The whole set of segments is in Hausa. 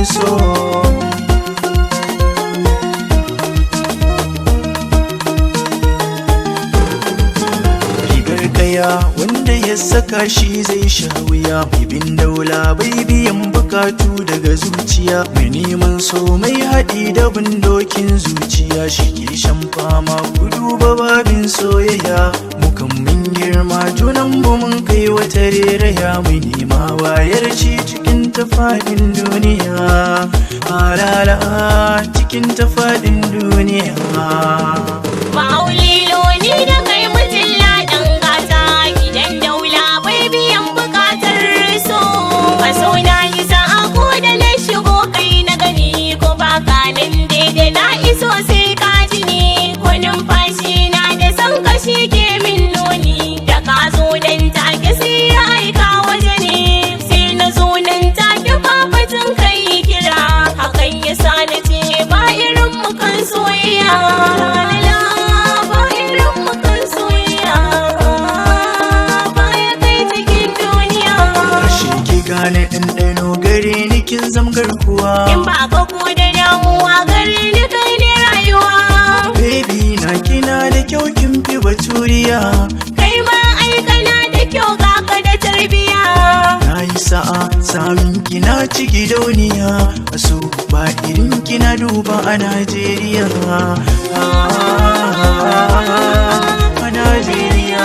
so. Wanda ya saka shi zai sha wuya, mai bin daula bai biyan bukatu daga zuciya, mai neman so mai haɗi da bindokin zuciya, shi ke shan fama ku duba babin soyayya. Mukan mun girma junan mu mun kai wata reraya, mai nema wayar ci cikin tafaɗin duniya, halala cikin tafaɗin duniya. Maulilo ni da kai mutum ladan gata, gidan daula bai biyan bukatar so. Kaso na yi sa'a ko da na shigo kai na gani, ko baka nan daidai na iso sai ka ji ni, ko numfashi na da san kashi ke min nuni, da ka zo nan take sai ya aika waje ne, sai na zo nan take babatun kai kira, hakan ya sa na ce ba irin mu kan soyayya. Gane ɗanɗano gare ni kin zam garkuwa, in ba ka ko da damuwa gare ni kai ne rayuwa. Baby na kina da kyau kin fi baturiya, kai ma ai kana da kyau ga ka da tarbiya. Na yi sa'a samin kina ci gidauniya, aso ba irin kina duba a Najeriya, a Najeriya.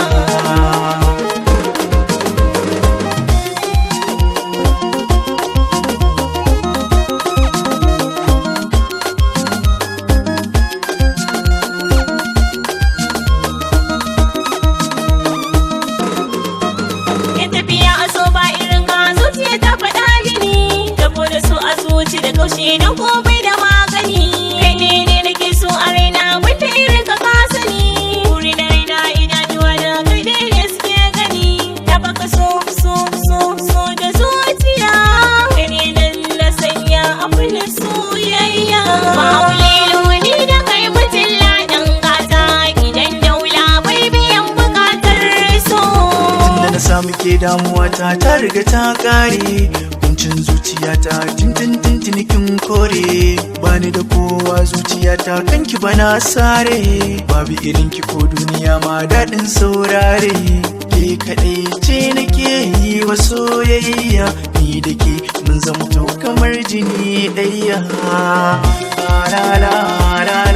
Da kaushe da komai da magani, kai ne nake so a raina wanda irin ka sani. Wuri da raina idanuwa da kai dai ne suke gani, da baka so da zuciya, kai ne nan na sanya abin soyayya. Maulilo ni da kai mutum ladan gata, gidan daula bai biyan bukatar so. Tunda na samu ke damuwa ta riga ta kare, kuncin zuciyata tintin kin kore, bani da kowa zuciyata kanki bana sare, babu irin ki ko duniya ma daɗin saurare, ke kaɗai ce nake yi wa soyayya, ni da ke mun zamto kamar jini ɗaya. La la la la.